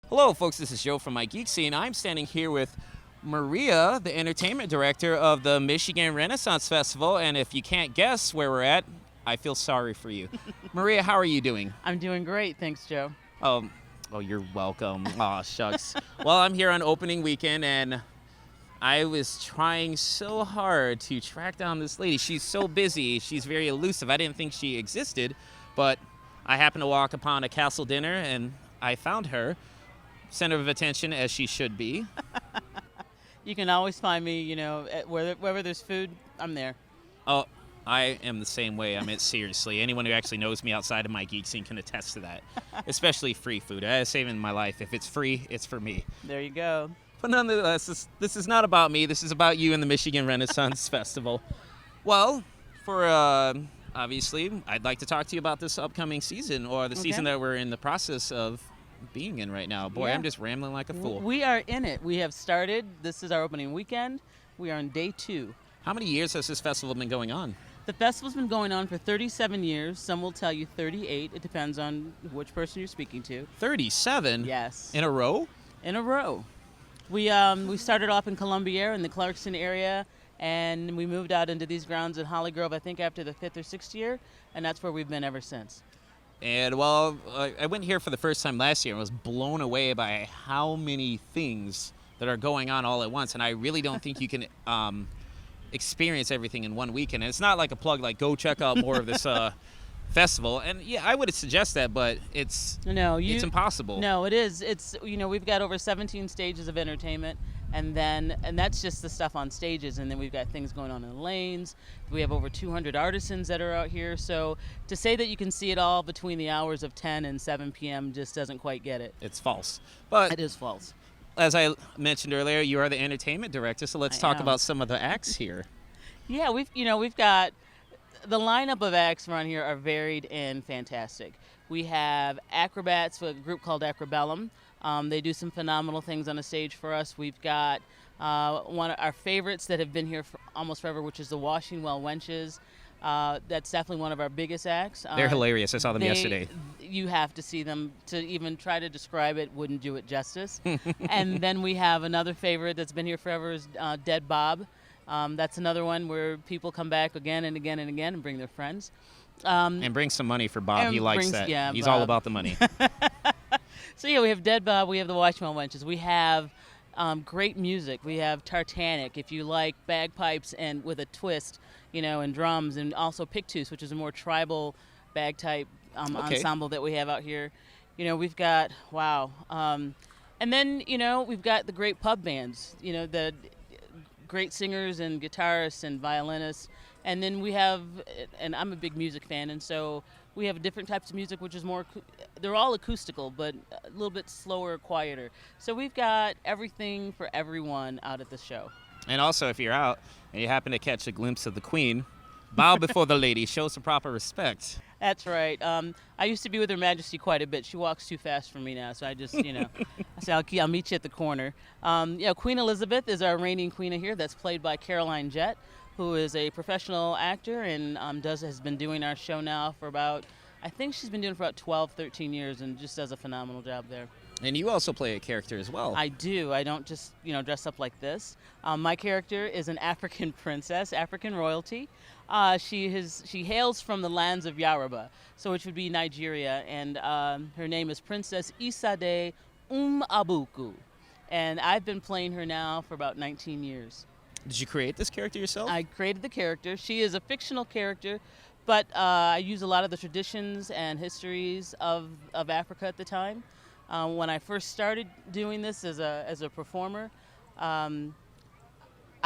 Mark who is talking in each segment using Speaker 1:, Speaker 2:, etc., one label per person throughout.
Speaker 1: Hello, folks. This is Joe from MIGeekScene. I'm standing here with Maria, the entertainment director of the Michigan Renaissance Festival. And if you can't guess where we're at, I feel sorry for you. Maria, how are you doing?
Speaker 2: I'm doing great, thanks, Joe.
Speaker 1: Oh, you're welcome. Aw, shucks. Well, I'm here on opening weekend, and I was trying so hard to track down this lady. She's so busy. She's very elusive. I didn't think she existed, but I happened to walk upon a castle dinner, and I found her. Center of attention, as she should be.
Speaker 2: You can always find me, wherever there's food, I'm there.
Speaker 1: Oh, I am the same way. I mean, seriously, anyone who actually knows me outside of MIGeekScene can attest to that, especially free food. I have saved in my life. If it's free, it's for me.
Speaker 2: There you go.
Speaker 1: But nonetheless, this is not about me. This is about you and the Michigan Renaissance Festival. Well, obviously, I'd like to talk to you about this upcoming season, or the season that we're in the process of being in right now. Boy, yeah. I'm just rambling like a fool.
Speaker 2: We are in it. We have started. This is our opening weekend. We are on day 2.
Speaker 1: How many years has this festival been going on?
Speaker 2: The festival's been going on for 37 years. Some will tell you 38. It depends on which person you're speaking to.
Speaker 1: 37?
Speaker 2: Yes.
Speaker 1: In a row?
Speaker 2: In a row. We started off in Columbier in the Clarkston area, and we moved out into these grounds in Holly Grove, I think, after the 5th or 6th year, and that's where we've been ever since.
Speaker 1: And, well, I went here for the first time last year and was blown away by how many things that are going on all at once. And I really don't think you can experience everything in one weekend. And it's not like a plug, like, go check out more of this festival. And, yeah, I would suggest that, but it's impossible.
Speaker 2: No, it is. It's, we've got over 17 stages of entertainment. And that's just the stuff on stages, and then we've got things going on in the lanes. We have over 200 artisans that are out here. So to say that you can see it all between the hours of 10 and 7 p.m. just doesn't quite get it.
Speaker 1: It's false. But
Speaker 2: it is false.
Speaker 1: As I mentioned earlier, you are the entertainment director, so let's talk about some of the acts here.
Speaker 2: Yeah, we've got the lineup of acts around here are varied and fantastic. We have acrobats, a group called Acrobellum. They do some phenomenal things on the stage for us. We've got one of our favorites that have been here for almost forever, which is the Washing Well Wenches. That's definitely one of our biggest acts.
Speaker 1: They're hilarious. I saw them yesterday.
Speaker 2: You have to see them. To even try to describe it wouldn't do it justice. And then we have another favorite that's been here forever is Dead Bob. That's another one where people come back again and again and again and bring their friends.
Speaker 1: And bring some money for Bob. He likes that.
Speaker 2: Yeah,
Speaker 1: He's
Speaker 2: Bob.
Speaker 1: all about the money.
Speaker 2: So, yeah, we have Dead Bob. We have the Washing Well Wenches. We have great music. We have Tartanic, if you like bagpipes and with a twist, and drums, and also Pictus, which is a more tribal bag-type ensemble that we have out here. We've got, and then, we've got the great pub bands, the great singers and guitarists and violinists. And then we have, and I'm a big music fan, and so we have different types of music, which is they're all acoustical, but a little bit slower, quieter. So we've got everything for everyone out at the show.
Speaker 1: And also, if you're out and you happen to catch a glimpse of the Queen, bow before the lady, show some proper respect.
Speaker 2: That's right. I used to be with Her Majesty quite a bit. She walks too fast for me now, so I just, I say, I'll meet you at the corner. Queen Elizabeth is our reigning queen here. That's played by Caroline Jett, who is a professional actor and has been doing our show now for I think she's been doing it for about 12, 13 years and just does a phenomenal job there.
Speaker 1: And you also play a character as well.
Speaker 2: I do. I don't just, dress up like this. My character is an African princess, African royalty. She hails from the lands of Yoruba, which would be Nigeria, and her name is Princess Isade Abuku. And I've been playing her now for about 19 years.
Speaker 1: Did you create this character yourself?
Speaker 2: I created the character. She is a fictional character, but I use a lot of the traditions and histories of Africa at the time. When I first started doing this as a performer, I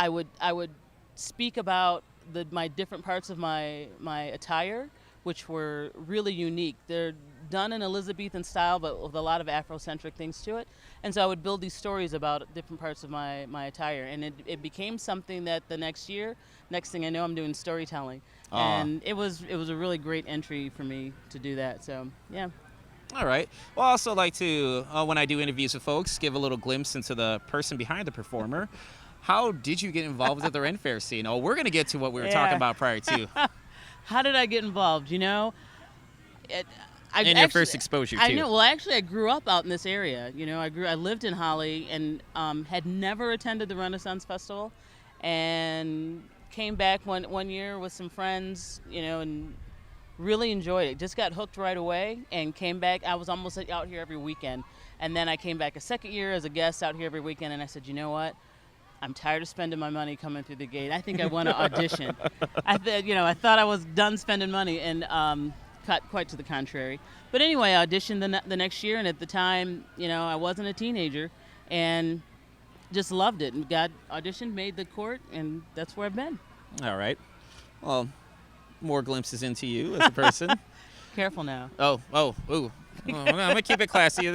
Speaker 2: would speak about my different parts of my attire, which were really unique. They're done in Elizabethan style, but with a lot of Afrocentric things to it. And so I would build these stories about different parts of my attire. And it became something that the next thing I know, I'm doing storytelling. And it was a really great entry for me to do that. So, yeah.
Speaker 1: All right. Well, I also like to, when I do interviews with folks, give a little glimpse into the person behind the performer. How did you get involved with the Ren Faire scene? Oh, we're going to get to what we were talking about prior to.
Speaker 2: How did I get involved?
Speaker 1: And your first exposure, too.
Speaker 2: I know. Well, actually, I grew up out in this area. I lived in Holly and had never attended the Renaissance Festival, and came back one year with some friends, and really enjoyed it. Just got hooked right away and came back. I was almost out here every weekend. And then I came back a second year as a guest out here every weekend, and I said, you know what? I'm tired of spending my money coming through the gate. I think I want to audition. I thought I was done spending money, and quite to the contrary. But anyway, I auditioned the next year, and at the time, I wasn't a teenager, and just loved it. And got auditioned, made the court, and that's where I've been.
Speaker 1: All right. Well, more glimpses into you as a person.
Speaker 2: Careful now.
Speaker 1: I'm gonna keep it classy.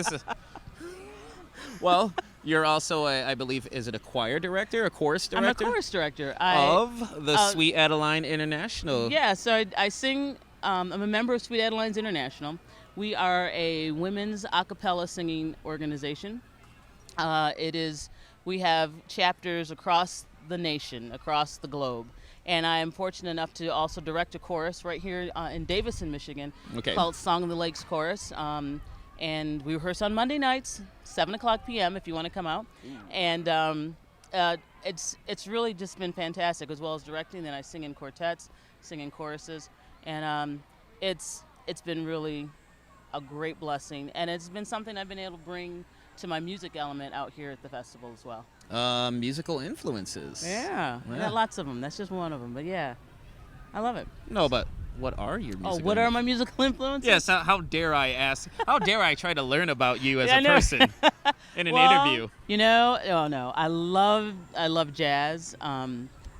Speaker 1: Well, you're also, I believe, is it a choir director, a chorus director?
Speaker 2: I'm a chorus director.
Speaker 1: Of the Sweet Adeline International.
Speaker 2: Yeah, so I sing. I'm a member of Sweet Adelines International. We are a women's a cappella singing organization. We have chapters across the nation, across the globe. And I am fortunate enough to also direct a chorus right here in Davison, Michigan, called Song of the Lakes Chorus. And we rehearse on Monday nights, 7:00 p.m. if you want to come out. And it's really just been fantastic, as well as directing. Then I sing in quartets, sing in choruses, and it's been really a great blessing. And it's been something I've been able to bring to my music element out here at the festival as well.
Speaker 1: Musical influences.
Speaker 2: Yeah, I got lots of them. That's just one of them, but yeah, I love it.
Speaker 1: No, but what are your musical
Speaker 2: what are my musical influences?
Speaker 1: Yes, how dare I ask? How dare I try to learn about you as a person in an interview?
Speaker 2: I love jazz.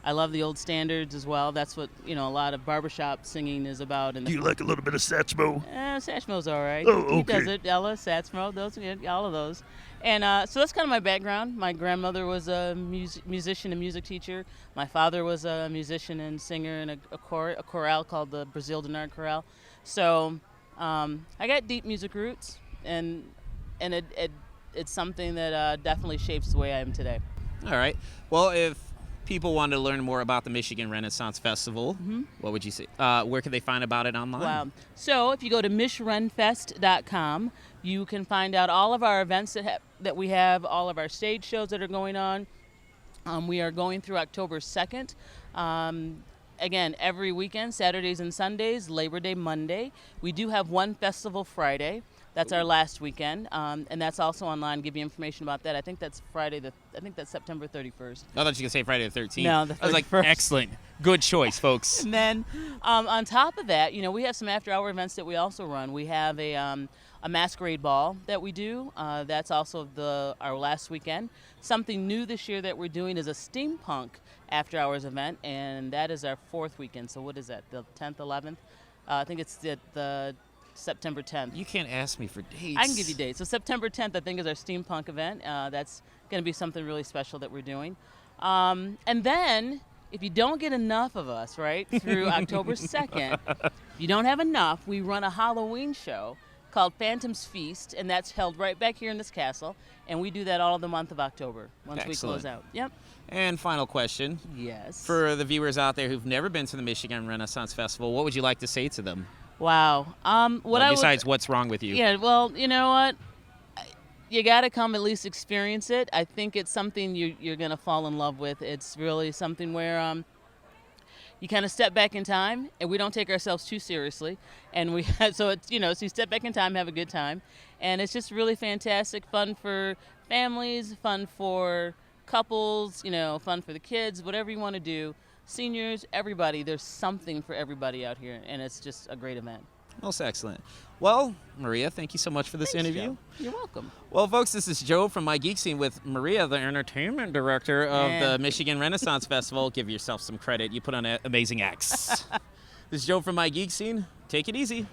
Speaker 2: I love the old standards as well. That's what, a lot of barbershop singing is about.
Speaker 3: Do you like a little bit of Satchmo?
Speaker 2: Satchmo's all right.
Speaker 3: Oh, okay.
Speaker 2: He does it. Ella, Satchmo, those, all of those. And so that's kind of my background. My grandmother was a musician and music teacher. My father was a musician and singer in a chorale called the Brazil Denard Chorale. So I got deep music roots, and it's something that definitely shapes the way I am today.
Speaker 1: All right. Well, if people want to learn more about the Michigan Renaissance Festival, what would you say? Where can they find about it online?
Speaker 2: Wow. So if you go to MichRenFest.com, you can find out all of our events that we have, all of our stage shows that are going on. We are going through October 2nd. Again, every weekend, Saturdays and Sundays, Labor Day Monday. We do have one festival Friday. That's our last weekend, and that's also online. Give you information about that. I think that's September 31st.
Speaker 1: I thought you were going to say Friday the 13th.
Speaker 2: No, the 31st.
Speaker 1: I was like, excellent. Good choice, folks.
Speaker 2: And then on top of that, we have some after-hour events that we also run. We have a masquerade ball that we do. That's also our last weekend. Something new this year that we're doing is a steampunk after-hours event, and that is our fourth weekend. So what is that, the 10th, 11th? I think it's the September 10th.
Speaker 1: You can't ask me for dates.
Speaker 2: I can give you dates. So September 10th, I think, is our steampunk event. That's going to be something really special that we're doing. And then, if you don't get enough of us, right, through October 2nd, if you don't have enough, we run a Halloween show called Phantom's Feast, and that's held right back here in this castle. And we do that all of the month of October once we close out. Yep.
Speaker 1: And final question.
Speaker 2: Yes.
Speaker 1: For the viewers out there who've never been to the Michigan Renaissance Festival, what would you like to say to them?
Speaker 2: Wow.
Speaker 1: Besides what's wrong with you?
Speaker 2: Yeah, well, you know what? You got to come at least experience it. I think it's something you're going to fall in love with. It's really something where you kind of step back in time, and we don't take ourselves too seriously. And so you step back in time, have a good time. And it's just really fantastic, fun for families, fun for couples, fun for the kids, whatever you want to do. Seniors, everybody, there's something for everybody out here, and it's just a great event.
Speaker 1: Most excellent. Well, Maria, thank you so much for this interview.
Speaker 2: Joe. You're welcome.
Speaker 1: Well, folks, this is Joe from MIGeekScene with Maria, the entertainment director of the Michigan Renaissance Festival. Give yourself some credit. You put on amazing acts. This is Joe from MIGeekScene. Take it easy.